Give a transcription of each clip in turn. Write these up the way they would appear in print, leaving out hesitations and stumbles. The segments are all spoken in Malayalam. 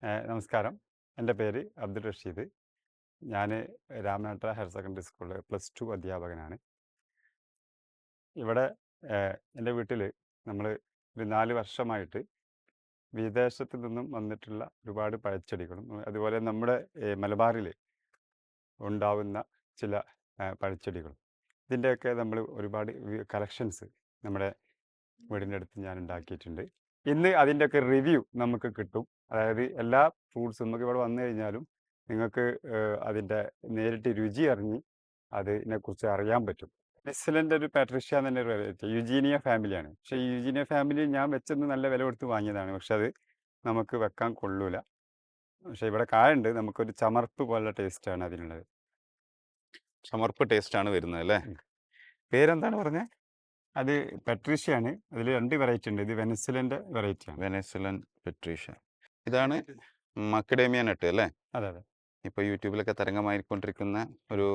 നമസ്കാരം. എൻ്റെ പേര് അബ്ദുൾ റഷീദ്. ഞാൻ രാമനാട്ടുകര ഹയർ സെക്കൻഡറി സ്കൂളിൽ +2 അധ്യാപകനാണ്. ഇവിടെ എൻ്റെ വീട്ടിൽ നമ്മൾ ഒരു 4 വർഷമായിട്ട് വിദേശത്ത് നിന്നും വന്നിട്ടുള്ള ഒരുപാട് പഴച്ചെടികളും അതുപോലെ നമ്മുടെ മലബാറിൽ ഉണ്ടാവുന്ന ചില പഴച്ചെടികളും ഇതിൻ്റെയൊക്കെ നമ്മൾ ഒരുപാട് കളക്ഷൻസ് നമ്മുടെ വീടിൻ്റെ അടുത്ത് ഞാൻ ഉണ്ടാക്കിയിട്ടുണ്ട്. ഇന്ന് അതിൻ്റെയൊക്കെ റിവ്യൂ നമുക്ക് കിട്ടും. അതായത് എല്ലാ ഫ്രൂട്ട്സും നമുക്ക് ഇവിടെ വന്നു കഴിഞ്ഞാലും നിങ്ങൾക്ക് അതിൻ്റെ നേരിട്ട് രുചി അറിഞ്ഞ് അതിനെക്കുറിച്ച് അറിയാൻ പറ്റും. നെസ്ലൻ്റെ ഒരു പാട്രിഷ്യ എന്ന് തന്നെ ഒരു വെറൈറ്റി യുജീനിയ ഫാമിലിയാണ്. പക്ഷേ ഈ യുജീനിയ ഫാമിലി ഞാൻ വെച്ചെന്ന് നല്ല വില കൊടുത്ത് വാങ്ങിയതാണ്. പക്ഷെ അത് നമുക്ക് വെക്കാൻ കൊള്ളൂല. പക്ഷെ ഇവിടെ കായുണ്ട്, നമുക്കൊരു ചമർപ്പ് പോലുള്ള ടേസ്റ്റാണ് അതിനുള്ളത്. ചമർപ്പ് ടേസ്റ്റ് ആണ് വരുന്നത് അല്ലേ? പേരെന്താണ് പറഞ്ഞത്? അത് പെട്രീഷ്യയാണ്. അതിൽ 2 വെറൈറ്റി ഉണ്ട്. ഇത് വെനസ്വലൻ്റെ വെറൈറ്റിയാണ്. Venezuelan Patricia. ഇതാണ് മക്കഡേമിയ നട്ട് അല്ലേ? അതെ അതെ. ഇപ്പോൾ യൂട്യൂബിലൊക്കെ തരംഗമായിക്കൊണ്ടിരിക്കുന്ന ഒരു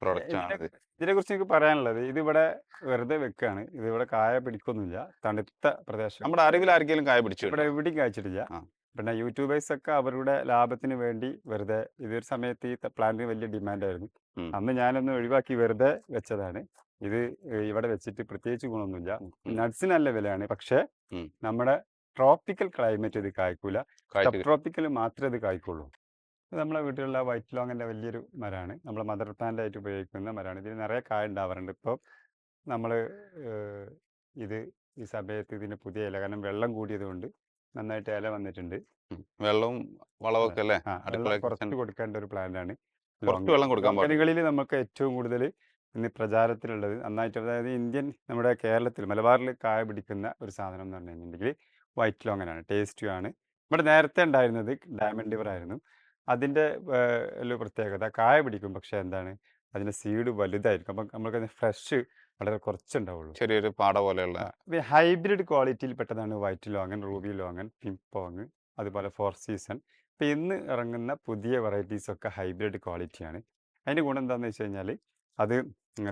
പ്രോഡക്റ്റ് ആണിത്. ഇതിനെക്കുറിച്ച് എനിക്ക് പറയാനുള്ളത്, ഇതിവിടെ വെറുതെ വെക്കുകയാണ്. ഇതിവിടെ കായ പിടിക്കൊന്നുമില്ല. തണുത്ത പ്രദേശം. നമ്മുടെ അറിവിൽ ആർക്കെങ്കിലും കായ പിടിച്ചു ഇവിടെ എവിടെയും കായ്ച്ചിട്ടില്ല. ആ. പിന്നെ യൂട്യൂബേഴ്സൊക്കെ അവരുടെ ലാഭത്തിന് വേണ്ടി വെറുതെ, ഇതൊരു സമയത്ത് ഈ പ്ലാന്റിന് വലിയ ഡിമാൻഡായിരുന്നു. അന്ന് ഞാനൊന്ന് ഒഴിവാക്കി വെറുതെ വെച്ചതാണ്. ഇത് ഇവിടെ വെച്ചിട്ട് പ്രത്യേകിച്ച് ഗുണമൊന്നുമില്ല. നട്ട്സിന് നല്ല വിലയാണ്. പക്ഷേ നമ്മുടെ ട്രോപ്പിക്കൽ ക്ലൈമറ്റ് ഇത് കായ്ക്കൂല. സബ് ട്രോപ്പിക്കൽ മാത്രമേ ഇത് കായ്ക്കുള്ളൂ. ഇത് നമ്മളെ വീട്ടിലുള്ള വൈറ്റ് ലോങ്ങിൻ്റെ വലിയൊരു മരമാണ്. നമ്മൾ മദർ പ്ലാന്റ് ആയിട്ട് ഉപയോഗിക്കുന്ന മരമാണ്. ഇതിന് നിറയെ കായ ഉണ്ടാവാറുണ്ട്. ഇപ്പോൾ നമ്മൾ ഇത് ഈ സമയത്ത് ഇതിന് പുതിയ ഇല, കാരണം വെള്ളം കൂടിയത് കൊണ്ട് നന്നായിട്ട് ഇല വന്നിട്ടുണ്ട്. വെള്ളവും വളമൊക്കെ അല്ലേ? കുറച്ച് കൊടുക്കേണ്ട ഒരു പ്ലാന്റ് ആണ്. കുറച്ച് വെള്ളം കൊടുക്കാൻ പാടില്ല. ലോങ്ങനുകളിൽ നമുക്ക് ഏറ്റവും കൂടുതൽ ഇന്ന് പ്രചാരത്തിലുള്ളത് നന്നായിട്ട്, അതായത് ഇന്ത്യൻ നമ്മുടെ കേരളത്തിൽ മലബാറിൽ കായ പിടിക്കുന്ന ഒരു സാധനം എന്ന് പറഞ്ഞു കഴിഞ്ഞിട്ടുണ്ടെങ്കിൽ വൈറ്റ് ലോങ്ങനാണ്. ടേസ്റ്റിയാണ്. ഇവിടെ നേരത്തെ ഉണ്ടായിരുന്നത് ഡയമണ്ട് ലിവർ ആയിരുന്നു. അതിൻ്റെ ഒരു പ്രത്യേകത, കായ പിടിക്കും, പക്ഷേ എന്താണ്, അതിൻ്റെ സീഡ് വലുതായിരിക്കും. അപ്പം നമുക്ക് ഫ്രഷ് വളരെ കുറച്ചുണ്ടാവുള്ളൂ. ചെറിയൊരു പാട പോലെയുള്ള ഹൈബ്രിഡ് ക്വാളിറ്റിയിൽ പെട്ടതാണ് വൈറ്റ് ലോങ്ങൻ, റൂബി ലോങ്ങൻ, പിംപോങ്, അതുപോലെ 4 സീസൺ. ഇപ്പം ഇന്ന് ഇറങ്ങുന്ന പുതിയ വെറൈറ്റീസൊക്കെ ഹൈബ്രിഡ് ക്വാളിറ്റിയാണ്. അതിൻ്റെ ഗുണം എന്താണെന്ന് വെച്ച് കഴിഞ്ഞാൽ അത്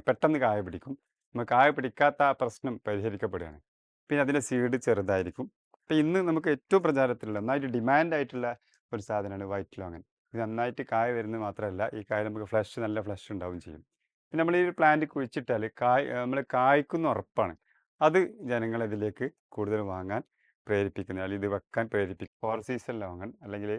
പെട്ടെന്ന് കായ പിടിക്കും. നമുക്ക് കായ പിടിക്കാത്ത ആ പ്രശ്നം പരിഹരിക്കപ്പെടുകയാണ്. പിന്നെ അതിൻ്റെ സീഡ് ചെറുതായിരിക്കും. അപ്പം ഇന്ന് നമുക്ക് ഏറ്റവും പ്രചാരത്തിലുള്ള, നന്നായിട്ട് ഡിമാൻഡായിട്ടുള്ള ഒരു സാധനമാണ് വൈറ്റ് ലോങ്ങൻ. ഇത് നന്നായിട്ട് കായ വരുന്നത് മാത്രമല്ല, ഈ കായ നമുക്ക് നല്ല ഫ്ലഷ് ഉണ്ടാവും ചെയ്യും. പിന്നെ നമ്മൾ ഈ പ്ലാന്റ് കുഴിച്ചിട്ടാൽ നമ്മൾ കായ്ക്കുന്ന ഉറപ്പാണ്. അത് ജനങ്ങളെ ഇതിലേക്ക് കൂടുതൽ വാങ്ങാൻ പ്രേരിപ്പിക്കുന്നത്, അല്ലെങ്കിൽ ഇത് വെക്കാൻ പ്രേരിപ്പിക്കും. 4 സീസൺ ലോങ്ങൻ അല്ലെങ്കിൽ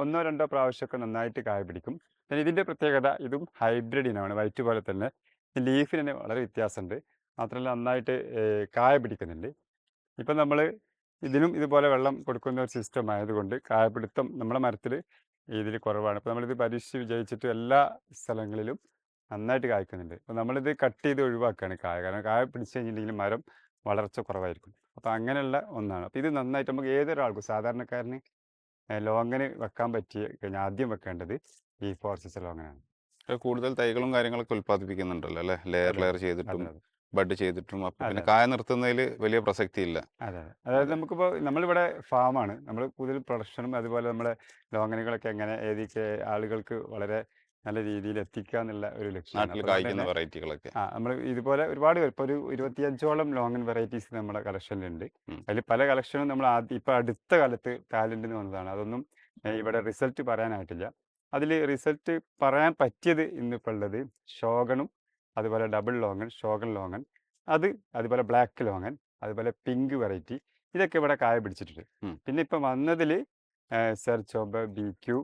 ഒന്നോ രണ്ടോ പ്രാവശ്യമൊക്കെ നന്നായിട്ട് കായ പിടിക്കും. പിന്നെ ഇതിൻ്റെ പ്രത്യേകത, ഇതും ഹൈബ്രിഡ് ഇനമാണ്. വൈറ്റ് പോലെ തന്നെ ലീഫിന് തന്നെ വളരെ വ്യത്യാസമുണ്ട്. മാത്രമല്ല നന്നായിട്ട് കായ പിടിക്കുന്നുണ്ട്. ഇപ്പം നമ്മൾ ഇതിനും ഇതുപോലെ വെള്ളം കൊടുക്കുന്ന ഒരു സിസ്റ്റം ആയതുകൊണ്ട് കായപിടുത്തം നമ്മുടെ മരത്തിൽ ഇതിൽ കുറവാണ്. ഇപ്പോൾ നമ്മളിത് പരീക്ഷിച്ച് വിജയിച്ചിട്ട് എല്ലാ സ്ഥലങ്ങളിലും നന്നായിട്ട് കായ്ക്കുന്നുണ്ട്. അപ്പോൾ നമ്മളിത് കട്ട് ചെയ്ത് ഒഴിവാക്കുകയാണ് കായ, കാരണം കായ പിടിച്ചു കഴിഞ്ഞിട്ടുണ്ടെങ്കിൽ മരം വളർച്ച കുറവായിരിക്കും. അപ്പോൾ അങ്ങനെയുള്ള ഒന്നാണ്. അപ്പോൾ ഇത് നന്നായിട്ട് നമുക്ക് ഏതൊരാൾക്കും, സാധാരണക്കാരന് ലോങ്ങന് വെക്കാൻ പറ്റിയ കഴിഞ്ഞാൽ ആദ്യം വെക്കേണ്ടത് ഈ 4 സീസൺ ലോങ്ങനാണ്. കൂടുതൽ തൈകളും കാര്യങ്ങളൊക്കെ ഉൽപ്പാദിപ്പിക്കുന്നുണ്ടല്ലോ അല്ലേ? ലെയർ ചെയ്തിട്ടും ബഡ് ചെയ്തിട്ടും. അപ്പം പിന്നെ കായ നിർത്തുന്നതിൽ വലിയ പ്രസക്തി ഇല്ല. അതെ. അതായത് നമുക്കിപ്പോൾ നമ്മളിവിടെ ഫാമാണ്. നമ്മൾ കൂടുതൽ പ്രൊഡക്ഷനും അതുപോലെ നമ്മുടെ ലോങ്ങനുകളൊക്കെ എങ്ങനെ ഏതൊക്കെ ആളുകൾക്ക് വളരെ നല്ല രീതിയിൽ എത്തിക്കുക എന്നുള്ള ഒരു ലക്ഷ്യമാണ്. നാട്ടിൽ കായ്ക്കുന്ന വെറൈറ്റികളൊക്കെ. നമ്മൾ ഇതുപോലെ ഒരുപാട് പേർ, ഇപ്പോൾ ഒരു 25ഓളം ലോങ്ങൻ വെറൈറ്റീസ് നമ്മുടെ കളക്ഷനിലുണ്ട്. അതിൽ പല കളക്ഷനും നമ്മൾ ഇപ്പോൾ അടുത്ത കാലത്ത് ടാലൻറ്റിന് വന്നതാണ്. അതൊന്നും ഇവിടെ റിസൾട്ട് പറയാനായിട്ടില്ല. അതിൽ റിസൾട്ട് പറയാൻ പറ്റിയത് ഇന്നിപ്പോൾ ഉള്ളത് ഷോഗണും അതുപോലെ ഡബിൾ ലോങ്ങൻ, ഷോഗൺ ലോങ്ങൻ, അതുപോലെ ബ്ലാക്ക് ലോങ്ങൻ, അതുപോലെ പിങ്ക് വെറൈറ്റി, ഇതൊക്കെ ഇവിടെ കായ പിടിച്ചിട്ടുണ്ട്. പിന്നെ ഇപ്പം വന്നതിൽ സെർച്ചോബ്, BQ,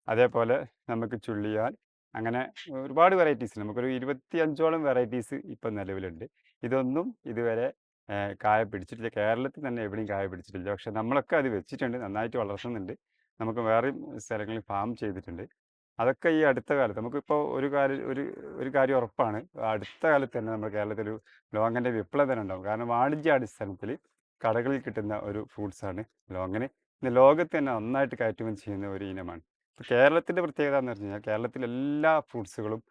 അതേപോലെ നമുക്ക് ചുള്ളിയാൻ, അങ്ങനെ ഒരുപാട് വെറൈറ്റീസ്, നമുക്കൊരു 25ഓളം വെറൈറ്റീസ് ഇപ്പം നിലവിലുണ്ട്. ഇതൊന്നും ഇതുവരെ കായ പിടിച്ചിട്ടില്ല. കേരളത്തിൽ തന്നെ എവിടെയും കായ പിടിച്ചിട്ടില്ല. പക്ഷെ നമ്മളൊക്കെ അത് വെച്ചിട്ടുണ്ട്, നന്നായിട്ട് വളർത്തുന്നുണ്ട്. നമുക്ക് വേറെയും സ്ഥലങ്ങളിൽ ഫാം ചെയ്തിട്ടുണ്ട്. അതൊക്കെ ഈ അടുത്ത കാലത്ത് നമുക്കിപ്പോൾ ഒരു കാര്യം ഉറപ്പാണ്, അടുത്ത കാലത്ത് തന്നെ നമ്മുടെ കേരളത്തിൽ ഒരു ലോങ്ങൻ്റെ വിപ്ലവം തന്നെ ഉണ്ടാകും. കാരണം വാണിജ്യാടിസ്ഥാനത്തിൽ കടകളിൽ കിട്ടുന്ന ഒരു ഫ്രൂട്ട്സാണ് ലോങ്ങന്. ഇന്ന് ലോകത്ത് തന്നെ നന്നായിട്ട് കയറ്റുമതി ചെയ്യുന്ന ഒരു ഇനമാണ്. ഇപ്പോൾ കേരളത്തിൻ്റെ പ്രത്യേകത എന്ന് പറഞ്ഞു കഴിഞ്ഞാൽ കേരളത്തിലെ എല്ലാ ഫ്രൂട്ട്സുകളും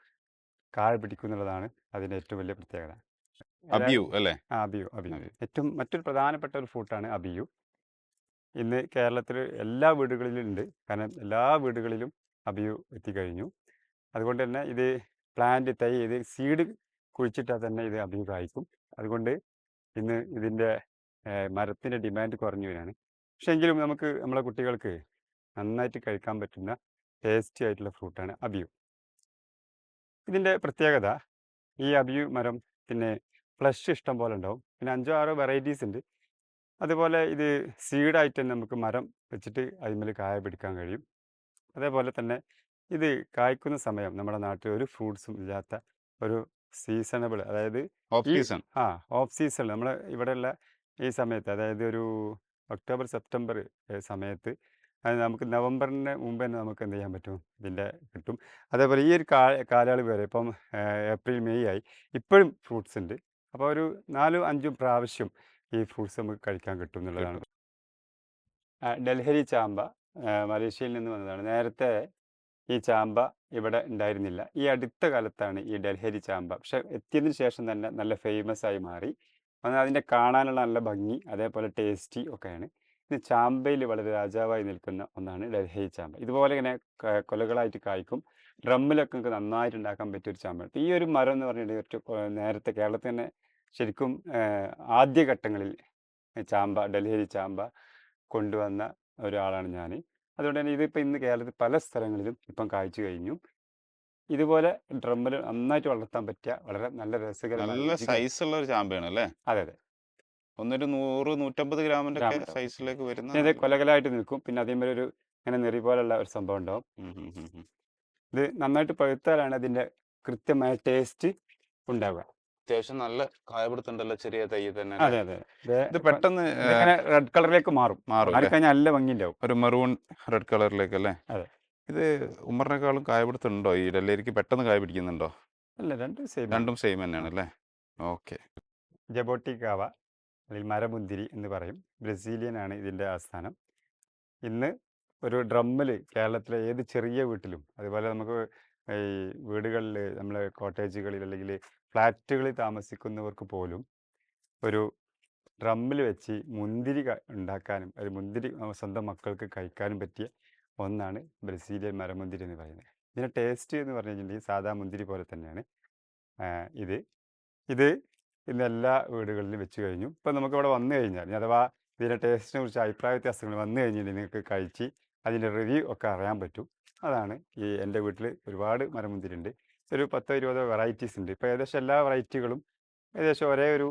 കായ പിടിക്കുന്നുള്ളതാണ് അതിൻ്റെ ഏറ്റവും വലിയ പ്രത്യേകത. അബിയു അല്ലേ? അബിയു. മറ്റൊരു പ്രധാനപ്പെട്ട ഒരു ഫ്രൂട്ടാണ് അബിയു. ഇന്ന് കേരളത്തിൽ എല്ലാ വീടുകളിലും ഉണ്ട്. കാരണം എല്ലാ വീടുകളിലും അബിയു എത്തിക്കഴിഞ്ഞു. അതുകൊണ്ട് തന്നെ ഇത് പ്ലാന്റ് തൈ ഇത് സീഡ് കുഴിച്ചിട്ടാൽ തന്നെ ഇത് അബിയു കായ്ക്കും. അതുകൊണ്ട് ഇന്ന് ഇതിൻ്റെ മരത്തിൻ്റെ ഡിമാൻഡ് കുറഞ്ഞു വരികയാണ്. പക്ഷേ എങ്കിലും നമുക്ക് നമ്മളെ കുട്ടികൾക്ക് നന്നായിട്ട് കഴിക്കാൻ പറ്റുന്ന ടേസ്റ്റി ആയിട്ടുള്ള ഫ്രൂട്ടാണ് അബിയു. ഇതിൻ്റെ പ്രത്യേകത ഈ അബിയു മരം പിന്നെ ഫ്ലഷ് ഇഷ്ടം പോലെ ഉണ്ടാവും. പിന്നെ 5 6 വെറൈറ്റീസ് ഉണ്ട്. അതുപോലെ ഇത് സീഡായിട്ട് തന്നെ നമുക്ക് മരം വെച്ചിട്ട് അതിന്മേൽ കായ പിടിക്കാൻ കഴിയും. അതേപോലെ തന്നെ ഇത് കായ്ക്കുന്ന സമയം നമ്മുടെ നാട്ടിൽ ഒരു ഫ്രൂട്ട്സും ഇല്ലാത്ത ഒരു സീസണബിൾ, അതായത് ഓഫ് ഈ സീസൺ. ഓഫ് സീസൺ നമ്മുടെ ഇവിടെയുള്ള ഈ സമയത്ത്, അതായത് ഒരു ഒക്ടോബർ സെപ്റ്റംബർ സമയത്ത്, അത് നമുക്ക് നവംബറിന് മുമ്പ് തന്നെ നമുക്ക് എന്ത് ചെയ്യാൻ പറ്റും, ഇതിൻ്റെ കിട്ടും. അതേപോലെ ഈ ഒരു കാലയളവ് വരെ ഇപ്പം ഏപ്രിൽ മെയ് ആയി, ഇപ്പോഴും ഫ്രൂട്ട്സ് ഉണ്ട്. അപ്പോൾ ഒരു 4 5 പ്രാവശ്യം ഈ ഫ്രൂട്ട്സ് നമുക്ക് കഴിക്കാൻ കിട്ടും എന്നുള്ളതാണ്. ഡൽഹരി ചാമ്പ മലേഷ്യയിൽ നിന്ന് വന്നതാണ്. നേരത്തെ ഈ ചാമ്പ ഇവിടെ ഉണ്ടായിരുന്നില്ല. ഈ അടുത്ത കാലത്താണ് ഈ ഡൽഹരി ചാമ്പ, പക്ഷെ എത്തിയതിന് ശേഷം തന്നെ നല്ല ഫേമസ് ആയി മാറി. എന്നാൽ അതിൻ്റെ കാണാനുള്ള നല്ല ഭംഗി, അതേപോലെ ടേസ്റ്റി ഒക്കെയാണ്. ഇത് ചാമ്പയിൽ വളരെ രാജാവായി നിൽക്കുന്ന ഒന്നാണ് ഡൽഹരി ചാമ്പ. ഇതുപോലെ ഇങ്ങനെ കൊലകളായിട്ട് കായ്ക്കും. ഡ്രമ്മിലൊക്കെ നമുക്ക് നന്നായിട്ട് ഉണ്ടാക്കാൻ പറ്റിയ ഒരു ചാമ്പ. ഈ ഒരു മരം എന്ന് പറഞ്ഞിട്ടുണ്ടെങ്കിൽ നേരത്തെ കേരളത്തിൽ തന്നെ ശരിക്കും ആദ്യഘട്ടങ്ങളിൽ ചാമ്പ, ഡൽഹരി ചാമ്പ കൊണ്ടുവന്ന ഒരാളാണ് ഞാൻ. അതുകൊണ്ട് തന്നെ ഇതിപ്പോൾ ഇന്ന് കേരളത്തിൽ പല സ്ഥലങ്ങളിലും ഇപ്പം കായ്ച്ചു കഴിഞ്ഞു. ഇതുപോലെ ഡ്രമ്മിൽ നന്നായിട്ട് വളർത്താൻ പറ്റിയ വളരെ നല്ല രസകരമായ നല്ല സൈസുള്ള ഒരു ചാമ്പയാണ് അല്ലേ? അതെ അതെ, ഒന്നൊരു 100 150 ഗ്രാമിന്റെ ഒക്കെ ഗ്രാം സൈസിലേക്ക് വരുന്ന ഇത് കൊലകൊലയായിട്ട് നിൽക്കും. പിന്നെ അതേപോലെ ഒരു ഇങ്ങനെ നെറി പോലുള്ള ഒരു സംഭവം ഉണ്ടാവും. ഇത് നന്നായിട്ട് പഴുത്താലാണ് അതിൻ്റെ കൃത്യമായ ടേസ്റ്റ് ഉണ്ടാവുക. അത്യാവശ്യം നല്ല കായപിടുത്തുണ്ടല്ലോ ചെറിയ തൈ തന്നെ. അതെ അതെ, ഇത് പെട്ടെന്ന് ഇതിങ്ങനെ റെഡ് കളറിലേക്ക് മാറും. മാറും, മാറിക്കഴിഞ്ഞാൽ നല്ല ഭംഗിയുണ്ടാവും. ഒരു മെറൂൺ റെഡ് കളറിലേക്ക് അല്ലേ? അതെ. ഇത് ഉമ്മറിനേക്കാളും കായപിടുത്തുണ്ടോ? ഈ ഡൽഹിക്ക് പെട്ടെന്ന് കായ പിടിക്കുന്നുണ്ടോ? അല്ല, രണ്ടും സെയിം. രണ്ടും സെയിം തന്നെയാണ് അല്ലേ? ഓക്കെ. ജബോട്ടിക്കാവ, അല്ലെങ്കിൽ മരമുന്തിരി എന്ന് പറയും. ബ്രസീലിയനാണ് ഇതിൻ്റെ ആസ്ഥാനം. ഇന്ന് ഒരു ഡ്രമ്മിൽ കേരളത്തിലെ ഏത് ചെറിയ വീട്ടിലും, അതുപോലെ നമുക്ക് ഈ വീടുകളിൽ, നമ്മളെ കോട്ടേജുകളിൽ അല്ലെങ്കിൽ ഫ്ലാറ്റുകളിൽ താമസിക്കുന്നവർക്ക് പോലും ഒരു ഡ്രമ്മിൽ വെച്ച് മുന്തിരി ഉണ്ടാക്കാനും ഒരു മുന്തിരി സ്വന്തം മക്കൾക്ക് കഴിക്കാനും പറ്റിയ ഒന്നാണ് ബ്രസീലിയൻ മരമുന്തിരി എന്ന് പറയുന്നത്. ഇതിൻ്റെ ടേസ്റ്റ് എന്ന് പറഞ്ഞു കഴിഞ്ഞിട്ടുണ്ടെങ്കിൽ സാധാ മുന്തിരി പോലെ തന്നെയാണ്. ഇത് ഇത് ഇന്ന് എല്ലാ വീടുകളിലും വെച്ച് കഴിഞ്ഞു. ഇപ്പം നമുക്കിവിടെ വന്നു കഴിഞ്ഞാൽ, ഇനി അഥവാ ഇതിൻ്റെ ടേസ്റ്റിനെ കുറിച്ച് അഭിപ്രായ വ്യത്യാസങ്ങൾ വന്നു കഴിഞ്ഞിട്ടുണ്ടെങ്കിൽ നിങ്ങൾക്ക് കഴിച്ച് അതിൻ്റെ റിവ്യൂ ഒക്കെ അറിയാൻ പറ്റും. അതാണ് ഈ എൻ്റെ വീട്ടിൽ ഒരുപാട് മരമുന്തിരി ഉണ്ട്. ഒരു 10 20 വെറൈറ്റീസ് ഉണ്ട്. ഇപ്പോൾ ഏകദേശം എല്ലാ വെറൈറ്റികളും ഏകദേശം ഒരേ ഒരു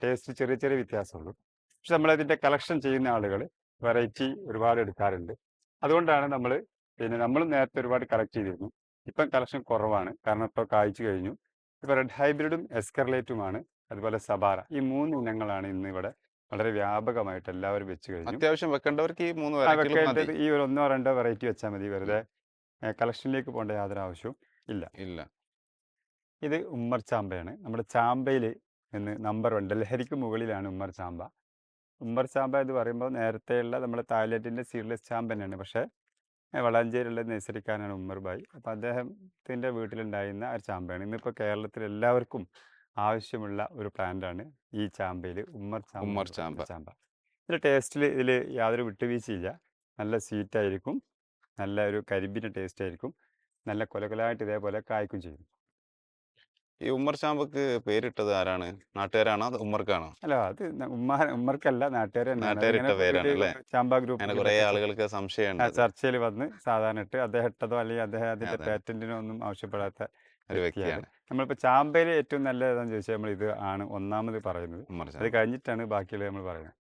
ടേസ്റ്റ്, ചെറിയ ചെറിയ വ്യത്യാസമുള്ളൂ. പക്ഷെ നമ്മളതിൻ്റെ കളക്ഷൻ ചെയ്യുന്ന ആളുകൾ വെറൈറ്റി ഒരുപാട് എടുക്കാറുണ്ട്. അതുകൊണ്ടാണ് നമ്മൾ നേരത്തെ ഒരുപാട് കളക്ട് ചെയ്തിരുന്നു. ഇപ്പം കളക്ഷൻ കുറവാണ്, കാരണം ഇപ്പോൾ കായ്ച്ചു കഴിഞ്ഞു. ഇപ്പോൾ റെഡ് ഹൈബ്രിഡും എസ്കർലേറ്റുമാണ്, അതുപോലെ സബാറ, ഈ 3 ഇനങ്ങളാണ് ഇന്ന് ഇവിടെ വളരെ വ്യാപകമായിട്ട് എല്ലാവരും വെച്ച് കഴിഞ്ഞു. അത്യാവശ്യം വെക്കേണ്ടവർക്ക് ഈ 3 വെറൈറ്റികൾ മതി. വെക്കേണ്ടത് ഈ ഒരു 1 2 വെറൈറ്റി വെച്ചാൽ മതി. വെറുതെ കളക്ഷനിലേക്ക് പോകേണ്ട യാതൊരു ആവശ്യവും ഇല്ല. ഇത് ഉമ്മർ ചാമ്പയാണ്. നമ്മുടെ ചാമ്പയിൽ നിന്ന് നമ്പർ 1, ഡൽഹരിക്ക് മുകളിലാണ് ഉമ്മർ ചാമ്പ. ഉമ്മർ ചാമ്പ എന്ന് പറയുമ്പോൾ നേരത്തെയുള്ള നമ്മുടെ തായ്ലൻഡിൻ്റെ സീഡ്ലെസ് ചാമ്പ തന്നെയാണ്. പക്ഷേ വളാഞ്ചേരിയുള്ള നഴ്സറിക്കാരനാണ് ഉമ്മർ ബായ്. അപ്പോൾ അദ്ദേഹത്തിൻ്റെ വീട്ടിലുണ്ടായിരുന്ന ഒരു ചാമ്പയാണ്. ഇന്നിപ്പോൾ കേരളത്തിൽ എല്ലാവർക്കും ആവശ്യമുള്ള ഒരു പ്ലാന്റാണ് ഈ ചാമ്പയിൽ ഉമ്മർ ചാമ്പ. ഇതിൻ്റെ ടേസ്റ്റിൽ ഇതിൽ യാതൊരു വിട്ടുവീഴ്ചയില്ല. നല്ല സ്വീറ്റായിരിക്കും, നല്ല ഒരു കരിമ്പിൻ്റെ ടേസ്റ്റ് ആയിരിക്കും, നല്ല കൊലകൊലായിട്ട് ഇതേപോലെ കായ്ക്കും ചെയ്യും. ഈ ഉമ്മർ ചാമ്പക്ക് പേരിട്ടത് ആരാണ്? നാട്ടുകാരാണോ അത് ഉമ്മർക്കാണോ? അല്ല, അത് ഉമ്മർക്കല്ല, നാട്ടുകാർ നാട്ടുകാരിട്ട പേരാണ് അല്ലേ? ചാമ്പ അങ്ങനെ ഗ്രൂപ്പ് കുറെ ആളുകൾക്ക് സംശയമുണ്ട്. ചർച്ചയിൽ വന്ന് സാധാരണ ഇട്ട് അദ്ദേഹം ഇട്ടതോ അല്ലെങ്കിൽ അദ്ദേഹം അതിൻ്റെ പാറ്റന്റിനോ ഒന്നും ആവശ്യപ്പെടാത്ത ഒരു വ്യക്തിയാണ്. നമ്മളിപ്പോൾ ചാമ്പയിൽ ഏറ്റവും നല്ല ഏതാണെന്ന് ചോദിച്ചാൽ നമ്മൾ ഇത് ആണ് ഒന്നാമത് പറയുന്നത്. ഉമ്മർ അത് ചാമ്പ. കഴിഞ്ഞിട്ടാണ് ബാക്കിയുള്ളത് നമ്മൾ പറയുന്നത്.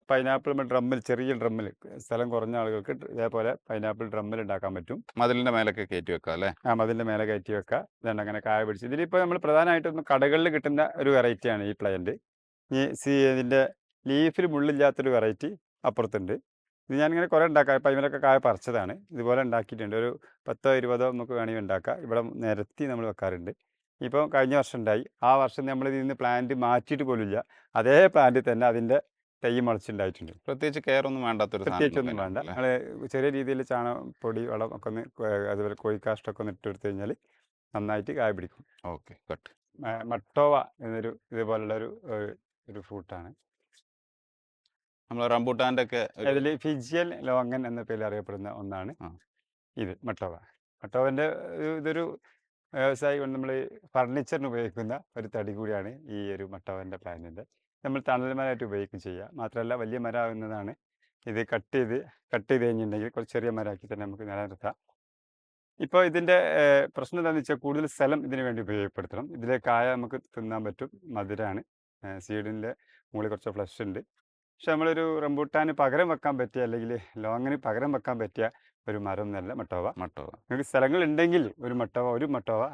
പൈനാപ്പിൾ നമ്മൾ ഡ്രമ്മിൽ, ചെറിയ ഡ്രമ്മിൽ, സ്ഥലം കുറഞ്ഞ ആളുകൾക്ക് ഇതേപോലെ പൈനാപ്പിൾ ഡ്രമ്മിൽ ഉണ്ടാക്കാൻ പറ്റും. മതിലിന്റെ മേലൊക്കെ കയറ്റി വെക്കാം അല്ലേ? അതിൻ്റെ മേലെ കയറ്റി വെക്കുക. ഇതുണ്ട് അങ്ങനെ കായ പിടിച്ച്. ഇതിലിപ്പോൾ നമ്മൾ പ്രധാനമായിട്ടും കടകളിൽ കിട്ടുന്ന ഒരു വെറൈറ്റിയാണ് ഈ പ്ലാന്റ്. ഇതിൻ്റെ ലീഫിൽ മുള്ളില്ലാത്തൊരു വെറൈറ്റി അപ്പുറത്തുണ്ട്. ഇത് ഞാനിങ്ങനെ കുറേ ഉണ്ടാക്കാം. ഇപ്പം അതിലൊക്കെ കായ പറിച്ചതാണ്. ഇതുപോലെ ഉണ്ടാക്കിയിട്ടുണ്ട്. ഒരു 10 20 നമുക്ക് വേണമെങ്കിൽ ഉണ്ടാക്കാം. ഇവിടെ നിരത്തി നമ്മൾ വെക്കാറുണ്ട്. ഇപ്പോൾ കഴിഞ്ഞ വർഷം ഉണ്ടായി. ആ വർഷം നമ്മൾ ഇതിൽ നിന്ന് പ്ലാന്റ് മാറ്റിയിട്ട് പോലുമില്ല. അതേ പ്ലാന്റിൽ തന്നെ അതിൻ്റെ തൈ മുളച്ചുണ്ടായിട്ടുണ്ട്. പ്രത്യേകിച്ച് കെയർ ഒന്നും വേണ്ടാത്തൊരു പ്രത്യേകിച്ചൊന്നും വേണ്ട. നമ്മൾ ചെറിയ രീതിയിൽ ചാണകപ്പൊടി, വളം ഒക്കെ ഒന്ന്, അതുപോലെ കോഴിക്കാഷ്ടമൊക്കെ ഒന്ന് ഇട്ടെടുത്ത് കഴിഞ്ഞാൽ നന്നായിട്ട് കായ പിടിക്കും. Okay, cut. മട്ടോവ എന്നൊരു ഇതുപോലുള്ള ഒരു ഫ്രൂട്ടാണ്. നമ്മൾ റംബൂട്ടാൻ്റെ ഒക്കെ അതിൽ ഫിജിയൽ ലോങ്ങൻ എന്ന പേരിൽ അറിയപ്പെടുന്ന ഒന്നാണ് ഇത് മട്ടോവ. മട്ടോവൻ്റെ ഇതൊരു വ്യവസായി കൊണ്ട് നമ്മൾ ഫർണിച്ചറിന് ഉപയോഗിക്കുന്ന ഒരു തടി കൂടിയാണ് ഈ ഒരു മട്ടോവൻ്റെ പ്ലാന്റിൻ്റെ. നമ്മൾ തണൽ മരമായിട്ട് ഉപയോഗിക്കുകയും ചെയ്യുക. മാത്രമല്ല വലിയ മരമാകുന്നതാണ് ഇത് കട്ട് ചെയ്ത് കഴിഞ്ഞിട്ടുണ്ടെങ്കിൽ കുറച്ച് ചെറിയ മരമാക്കി തന്നെ നമുക്ക് നിലനിർത്താം. ഇപ്പോൾ ഇതിൻ്റെ പ്രശ്നം എന്താണെന്ന് വെച്ചാൽ കൂടുതൽ സ്ഥലം ഇതിന് വേണ്ടി ഉപയോഗപ്പെടുത്തണം. ഇതിലെ കായ നമുക്ക് തിന്നാൻ പറ്റും, മധുരമാണ്, സീഡിൻ്റെ മുകളിൽ കുറച്ച് ഫ്ലഷ് ഉണ്ട്. പക്ഷെ നമ്മളൊരു റംബൂട്ടാന് പകരം വെക്കാൻ പറ്റിയ അല്ലെങ്കിൽ ലോങ്ങിന് പകരം വെക്കാൻ പറ്റിയ ഒരു മരം എന്നല്ല മട്ടോവ. നിങ്ങൾക്ക് സ്ഥലങ്ങൾ ഉണ്ടെങ്കിൽ ഒരു മട്ടോവ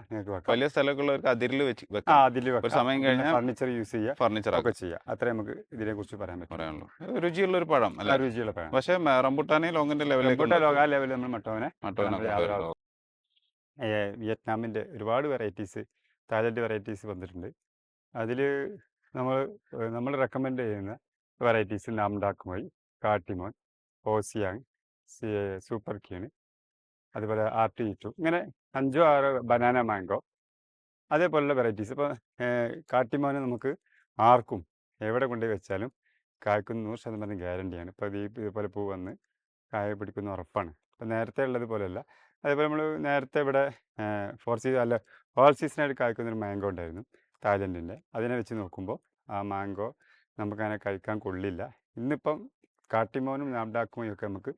നിങ്ങൾക്ക് വെക്കാം. വലിയ സ്ഥലമുള്ളവർക്ക് അതിരിൽ വെച്ച് ആ വെക്കാം. അതിൽ ഒരു വെക്കാം. സമയം കഴിഞ്ഞാൽ ഫർണിച്ചർ യൂസ് ചെയ്യുക, ഫർണിച്ചർ ഒക്കെ ചെയ്യാം. അത്രേ നമുക്ക് ഇതിനെക്കുറിച്ച് പറയാൻ പറ്റും. പറയാനുള്ളൂ. രുചിയുള്ള ഒരു പഴം അല്ല, രുചിയുള്ള പഴം. പക്ഷേ റംബൂട്ടാനെ ലോങ്ങിന്റെ ലെവലിലേക്ക് റംബൂട്ടാൻ ലോക ലെവലിൽ നമ്മൾ മട്ടോവനെ മട്ടോനൊക്കെ വിയറ്റ്നാമിൻ്റെ ഒരുപാട് വെറൈറ്റീസ്, തായ്ലൻഡ് വെറൈറ്റീസ് വന്നിട്ടുണ്ട്. അതിൽ നമ്മൾ റെക്കമെൻഡ് ചെയ്യുന്ന വെറൈറ്റീസ് നാംഡാക്ക് മൊയ്, കാട്ടിമോൻ, ഓസിയാങ്, സൂപ്പർ കീണ്, അതുപോലെ ആർട്ടി2, ഇങ്ങനെ 5-6 ബനാന മാംഗോ, അതേപോലുള്ള വെറൈറ്റീസ്. ഇപ്പോൾ കാട്ടിമോനെ നമുക്ക് ആർക്കും എവിടെ കൊണ്ടുപോയി വെച്ചാലും കായ്ക്കുന്ന 100% ഗ്യാരണ്ടിയാണ്. ഇപ്പോൾ ഇതുപോലെ പൂ വന്ന് കായ പിടിക്കുന്ന ഉറപ്പാണ്. ഇപ്പോൾ നേരത്തെ ഉള്ളത് പോലെയല്ല. അതേപോലെ നമ്മൾ നേരത്തെ ഇവിടെ ഓൾ സീസണായിട്ട് കായ്ക്കുന്നൊരു മാംഗോ ഉണ്ടായിരുന്നു തായ്ലൻഡിൻ്റെ. അതിനെ വെച്ച് നോക്കുമ്പോൾ ആ മാംഗോ നമുക്കങ്ങനെ കഴിക്കാൻ കൊള്ളില്ല. ഇന്നിപ്പം കാട്ടിമോനും നാംഡാക്കുമോയും ഒക്കെ നമുക്ക്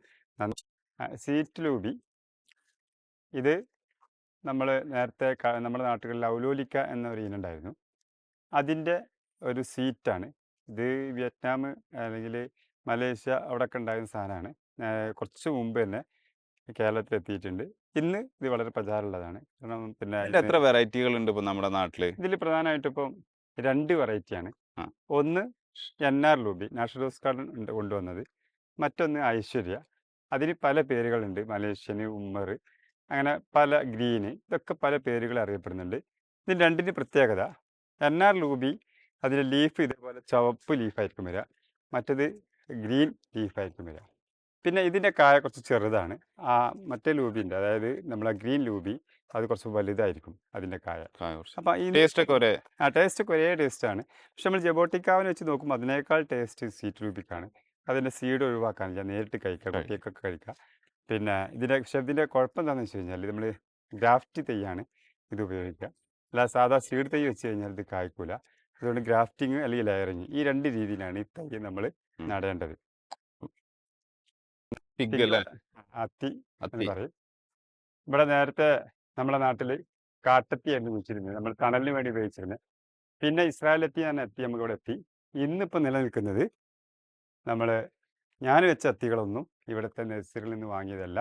സീറ്റ് ലൂബി, ഇത് നമ്മൾ നേരത്തെ നമ്മുടെ നാട്ടുകളിൽ ഔലോലിക്ക എന്നൊരു ഇനുണ്ടായിരുന്നു, അതിൻ്റെ ഒരു സീറ്റാണ് ഇത്. വിയറ്റ്നാം അല്ലെങ്കിൽ മലേഷ്യ അവിടെയൊക്കെ ഉണ്ടായിരുന്ന സാധനമാണ്. കുറച്ച് മുമ്പ് തന്നെ കേരളത്തിലെത്തിയിട്ടുണ്ട്. ഇന്ന് ഇത് വളരെ പ്രചാരമുള്ളതാണ്. കാരണം പിന്നെ എത്ര വെറൈറ്റികൾ ഉണ്ട് ഇപ്പോൾ നമ്മുടെ നാട്ടിൽ? ഇതിൽ പ്രധാനമായിട്ടും ഇപ്പം 2 വെറൈറ്റിയാണ്. ആ. ഒന്ന് NR ലൂബി, നാഷണൽ റോസ് ഗാർഡൻ കൊണ്ടുവന്നത്. മറ്റൊന്ന് ഐശ്വര്യ. അതിന് പല പേരുകളുണ്ട്, മലേഷ്യന്, ഉമ്മർ, അങ്ങനെ പല ഗ്രീന്, ഇതൊക്കെ പല പേരുകൾ അറിയപ്പെടുന്നുണ്ട്. ഇതിന് രണ്ടിന് പ്രത്യേകത, NR ലൂബി അതിൻ്റെ ലീഫ് ഇതേപോലെ ചുവപ്പ് ലീഫായിരിക്കും വരിക, മറ്റത് ഗ്രീൻ ലീഫായിരിക്കും വരിക. പിന്നെ ഇതിൻ്റെ കായ കുറച്ച് ചെറുതാണ്. ആ മറ്റേ ലൂബിൻ്റെ, അതായത് നമ്മളെ ഗ്രീൻ ലൂബി, അത് കുറച്ച് വലുതായിരിക്കും അതിൻ്റെ കായ. അപ്പം ഈ ടേസ്റ്റ് ഒക്കെ ഒരേ ടേസ്റ്റാണ്. പക്ഷെ നമ്മൾ ജബോട്ടിക്കാവിനെ വെച്ച് നോക്കുമ്പോൾ അതിനേക്കാൾ ടേസ്റ്റ് സീറ്റ് ലൂബിക്കാണ്. അതിൻ്റെ സീഡ് ഒഴിവാക്കാനില്ല, നേരിട്ട് കഴിക്കാം, കുട്ടികൾക്കൊക്കെ കഴിക്കാം. പിന്നെ ഇതിൻ്റെ കുഴപ്പം എന്താണെന്ന് വെച്ച് കഴിഞ്ഞാൽ നമ്മൾ ഗ്രാഫ്റ്റ് തൈയാണ് ഇത് ഉപയോഗിക്കുക. അല്ല സാധാ സീഡ് തൈ വെച്ച് കഴിഞ്ഞാൽ ഇത് കായ്ക്കൂല. അതുകൊണ്ട് ഗ്രാഫ്റ്റിങ് അല്ലെങ്കിൽ ലെയറിങ്, ഈ 2 രീതിയിലാണ് ഈ തൈ നമ്മൾ നടേണ്ടത്. അത്തി എന്ന് പറയും. ഇവിടെ നേരത്തെ നമ്മുടെ നാട്ടിൽ കാട്ടത്തിയായിരുന്നു വെച്ചിരുന്നത്, നമ്മൾ തണലിന് വേണ്ടി ഉപയോഗിച്ചിരുന്നത്. പിന്നെ ഇസ്രായേലെത്തി എത്തി നമുക്ക് ഇവിടെ എത്തി. ഇന്നിപ്പോൾ നിലനിൽക്കുന്നത് ഞാൻ വെച്ച അത്തികളൊന്നും ഇവിടുത്തെ നഴ്സറിയിൽ നിന്ന് വാങ്ങിയതല്ല,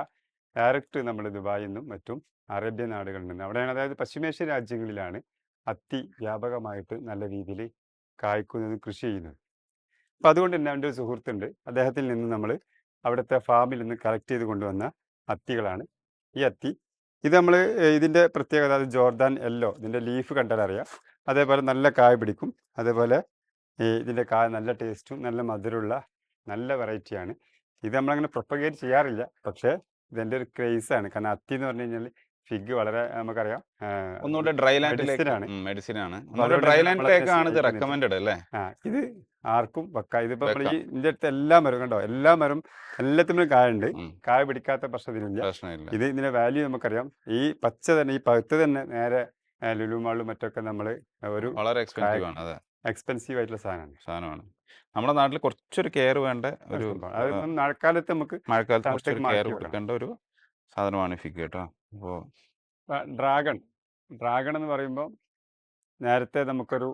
ഡയറക്റ്റ് നമ്മൾ ദുബായിൽ നിന്നും മറ്റും അറേബ്യൻ നാടുകളിൽ നിന്ന്, അവിടെയാണ്, അതായത് പശ്ചിമേഷ്യൻ രാജ്യങ്ങളിലാണ് അത്തി വ്യാപകമായിട്ട് നല്ല രീതിയിൽ കായ്ക്കുന്നതും കൃഷി ചെയ്യുന്നത്. അപ്പം അതുകൊണ്ട് തന്നെ എൻ്റെ ഒരു സുഹൃത്തുണ്ട്, അദ്ദേഹത്തിൽ നിന്ന് നമ്മൾ അവിടുത്തെ ഫാമിൽ നിന്ന് കളക്ട് ചെയ്ത് കൊണ്ടുവന്ന അത്തികളാണ് ഈ അത്തി. ഇത് നമ്മൾ ഇതിൻ്റെ പ്രത്യേകത, അത് ജോർദാൻ യെല്ലോ, ഇതിൻ്റെ ലീഫ് കണ്ടാൽ അറിയാം. അതേപോലെ നല്ല കായ പിടിക്കും. അതേപോലെ ഇതിൻ്റെ കായ നല്ല ടേസ്റ്റും നല്ല മധുരമുള്ള നല്ല വെറൈറ്റിയാണ്. ഇത് നമ്മളങ്ങനെ പ്രൊപ്പഗേറ്റ് ചെയ്യാറില്ല, പക്ഷേ ഇതെൻ്റെ ഒരു ക്രേസാണ്. കാരണം അത്തി എന്ന് പറഞ്ഞു കഴിഞ്ഞാൽ ഫിഗ് വളരെ നമുക്കറിയാം ഒന്നുകൂടെ ഡ്രൈ ലാൻഡിലാണ്, മെഡിസിനാണ്. ഡ്രൈ ലാൻഡിലേക്കാണ് ഇത് റെക്കമെൻഡഡ് അല്ലേ? ഇത് ആർക്കും വെക്കാം. ഇതിപ്പോൾ നമ്മൾ ഇതിൻ്റെ അടുത്ത് എല്ലാ മരം കണ്ടോ, എല്ലാ മരം എല്ലാത്തിനും കായുണ്ട്, കായ പിടിക്കാത്ത പ്രശ്നത്തിനില്ല. ഇത് ഇതിന്റെ വാല്യൂ നമുക്കറിയാം. ഈ പച്ച തന്നെ, ഈ പഴുത്ത് തന്നെ നേരെ ലുലു മാളിലും മറ്റൊക്കെ നമ്മൾ ഒരു വളരെ എക്സ്പെൻസീവ് ആയിട്ടുള്ള സാധനമാണ്. നമ്മുടെ നാട്ടിൽ കുറച്ചൊരു കെയർ വേണ്ട ഒരു മഴക്കാലത്ത് നമുക്ക് കെയർ കൊടുക്കേണ്ട ഒരു സാധനമാണ് ഫിഗ് കേട്ടോ. അപ്പോൾ ഡ്രാഗൺ എന്ന് പറയുമ്പോൾ നേരത്തെ നമുക്കൊരു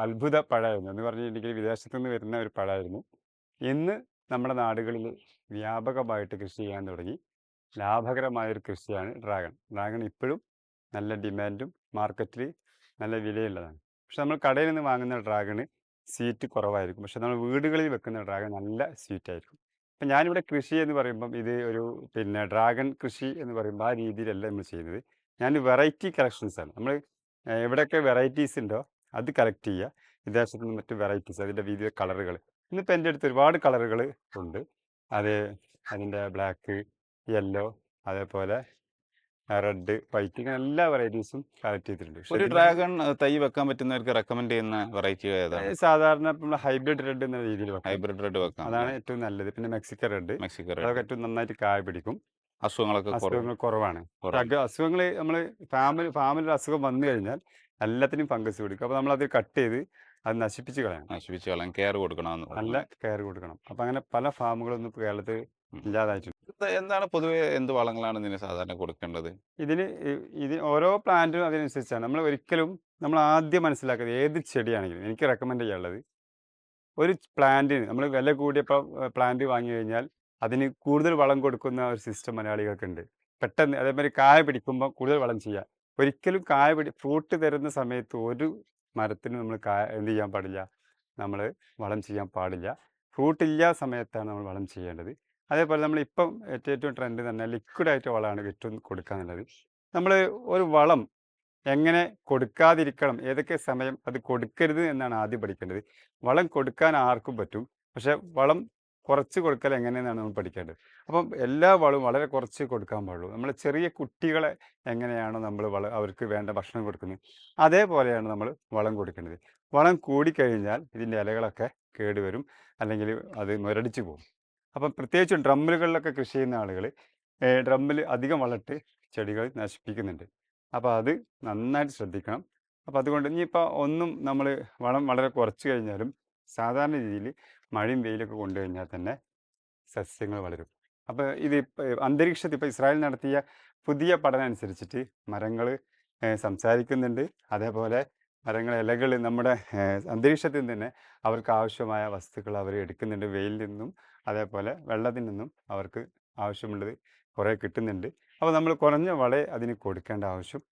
അത്ഭുത പഴമായിരുന്നു എന്ന് പറഞ്ഞിട്ടുണ്ടെങ്കിൽ വിദേശത്തു നിന്ന് വരുന്ന ഒരു പഴമായിരുന്നു. ഇന്ന് നമ്മുടെ നാടുകളിൽ വ്യാപകമായിട്ട് കൃഷി ചെയ്യാൻ തുടങ്ങി. ലാഭകരമായൊരു കൃഷിയാണ് ഡ്രാഗൺ ഇപ്പോഴും നല്ല ഡിമാൻഡും മാർക്കറ്റിൽ നല്ല വിലയുള്ളതാണ്. പക്ഷെ നമ്മൾ കടയിൽ നിന്ന് വാങ്ങുന്ന ഡ്രാഗണ് സ്വീറ്റ് കുറവായിരിക്കും, പക്ഷെ നമ്മൾ വീടുകളിൽ വെക്കുന്ന ഡ്രാഗൺ നല്ല സ്വീറ്റ് ആയിരിക്കും. അപ്പം ഞാനിവിടെ കൃഷി എന്ന് പറയുമ്പം ഇത് ഒരു ഡ്രാഗൺ കൃഷി എന്ന് പറയുമ്പോൾ ആ രീതിയിലല്ല നമ്മൾ ചെയ്യുന്നത്. ഞാൻ വെറൈറ്റി കളക്ഷൻസാണ്. നമ്മൾ എവിടെയൊക്കെ വെറൈറ്റീസ് ഉണ്ടോ അത് കളക്ട് ചെയ്യുക. വിദേശത്ത് നിന്ന് മറ്റു വെറൈറ്റീസ്, അതിൻ്റെ വിവിധ കളറുകൾ. ഇന്നിപ്പോൾ എൻ്റെ അടുത്ത് ഒരുപാട് കളറുകൾ ഉണ്ട്. അതിൻ്റെ ബ്ലാക്ക്, യെല്ലോ, അതേപോലെ റെഡ്, വൈറ്റ്, ഇങ്ങനെ എല്ലാ വെറൈറ്റീസും കളക്ട് ചെയ്തിട്ടുണ്ട്. ഒരു ഡ്രാഗൺ തൈ വെക്കാൻ പറ്റുന്നവർക്ക് റെക്കമെൻഡ് ചെയ്യുന്ന വെറൈറ്റി ഏതാണ്? സാധാരണ നമ്മൾ ഹൈബ്രിഡ് റെഡ് എന്ന രീതിയിൽ വെക്കാം, അതാണ് ഏറ്റവും നല്ലത്. പിന്നെ മെക്സിക്കൻ റെഡ്, അതൊക്കെ ഏറ്റവും നന്നായിട്ട് കായ പിടിക്കും. അസുഖങ്ങൾ കുറവാണ്. അസുഖങ്ങൾ നമ്മൾ ഫാമിലൊരു അസുഖം വന്നു കഴിഞ്ഞാൽ എല്ലാത്തിനും ഫംഗസ് പിടിക്കും. അപ്പോൾ നമ്മളത് കട്ട് ചെയ്ത് അത് നശിപ്പിച്ച് കളയണം. നശിപ്പിച്ച് കളയാൻ കെയർ കൊടുക്കണമെന്ന് നല്ല പറഞ്ഞു. കെയർ കൊടുക്കണം. അപ്പം അങ്ങനെ പല ഫാമുകളൊന്നും ഇപ്പോൾ കേരളത്തിൽ ഇല്ലാതായിട്ടുണ്ട്. എന്താണ് പൊതുവെ എന്ത് വളങ്ങളാണ് ഇതിന് സാധാരണ കൊടുക്കേണ്ടത്? ഇതിന് ഓരോ പ്ലാന്റും അതിനനുസരിച്ചാണ്. നമ്മൾ ഒരിക്കലും നമ്മൾ ആദ്യം മനസ്സിലാക്കുന്നത് ഏത് ചെടിയാണെങ്കിലും എനിക്ക് റെക്കമെൻഡ് ചെയ്യാനുള്ളത് ഒരു പ്ലാന്റിന് നമ്മൾ വില കൂടിയപ്പോൾ പ്ലാന്റ് വാങ്ങി കഴിഞ്ഞാൽ അതിന് കൂടുതൽ വളം കൊടുക്കുന്ന ഒരു സിസ്റ്റം മലയാളികൾക്കുണ്ട്. പെട്ടെന്ന് അതേമാതിരി കായ പിടിക്കുമ്പോൾ കൂടുതൽ വളം ചെയ്യുക. ഒരിക്കലും ഫ്രൂട്ട് തരുന്ന സമയത്ത് ഒരു മരത്തിന് നമ്മൾ എന്ത് ചെയ്യാൻ പാടില്ല, നമ്മൾ വളം ചെയ്യാൻ പാടില്ല. ഫ്രൂട്ട് ഇല്ലാത്ത സമയത്താണ് നമ്മൾ വളം ചെയ്യേണ്ടത്. അതേപോലെ നമ്മളിപ്പം ഏറ്റവും ട്രെൻഡ് തന്നെ ലിക്വിഡായിട്ട് വളമാണ് ഏറ്റവും കൊടുക്കുക എന്നുള്ളത്. നമ്മൾ ഒരു വളം എങ്ങനെ കൊടുക്കാതിരിക്കണം, ഏതൊക്കെ സമയം അത് കൊടുക്കരുത് എന്നാണ് ആദ്യം പഠിക്കേണ്ടത്. വളം കൊടുക്കാൻ ആർക്കും പറ്റും. പക്ഷേ വളം കുറച്ച് കൊടുക്കൽ എങ്ങനെയെന്നാണ് നമ്മൾ പഠിക്കേണ്ടത്. അപ്പം എല്ലാ വളവും വളരെ കുറച്ച് കൊടുക്കാൻ പാടുള്ളൂ. നമ്മൾ ചെറിയ കുട്ടികളെ എങ്ങനെയാണോ നമ്മൾ അവർക്ക് വേണ്ട ഭക്ഷണം കൊടുക്കുന്നത്, അതേപോലെയാണ് നമ്മൾ വളം കൊടുക്കേണ്ടത്. വളം കൂടിക്കഴിഞ്ഞാൽ ഇതിൻ്റെ ഇലകളൊക്കെ കേടുവരും, അല്ലെങ്കിൽ അത് മുരടിച്ച് പോകും. അപ്പം പ്രത്യേകിച്ചും ഡ്രമ്മുകളിലൊക്കെ കൃഷി ചെയ്യുന്ന ആളുകൾ ഡ്രമ്മിൽ അധികം വളമിട്ട് ചെടികൾ നശിപ്പിക്കുന്നുണ്ട്. അപ്പോൾ അത് നന്നായിട്ട് ശ്രദ്ധിക്കണം. അപ്പോൾ അതുകൊണ്ട് ഇനിയിപ്പോൾ ഒന്നും നമ്മൾ വളം വളരെ കുറച്ച് കഴിഞ്ഞാലും സാധാരണ രീതിയിൽ മഴയും വെയിലൊക്കെ കൊണ്ടു കഴിഞ്ഞാൽ തന്നെ സസ്യങ്ങൾ വളരും. അപ്പോൾ ഇത് അന്തരീക്ഷത്തിൽ ഇപ്പോൾ ഇസ്രായേൽ നടത്തിയ പുതിയ പഠനം അനുസരിച്ചിട്ട് മരങ്ങൾ സംസാരിക്കുന്നുണ്ട്. അതേപോലെ മരങ്ങൾ ഇലകൾ നമ്മുടെ അന്തരീക്ഷത്തിൽ നിന്ന് തന്നെ അവർക്ക് ആവശ്യമായ വസ്തുക്കൾ അവർ എടുക്കുന്നുണ്ട്. വെയിലിൽ നിന്നും അതേപോലെ വെള്ളത്തിൽ നിന്നും അവർക്ക് ആവശ്യമുള്ളത് കുറേ കിട്ടുന്നുണ്ട്. അപ്പോൾ നമ്മൾ കുറഞ്ഞ വളമേ അതിന് കൊടുക്കേണ്ട ആവശ്യം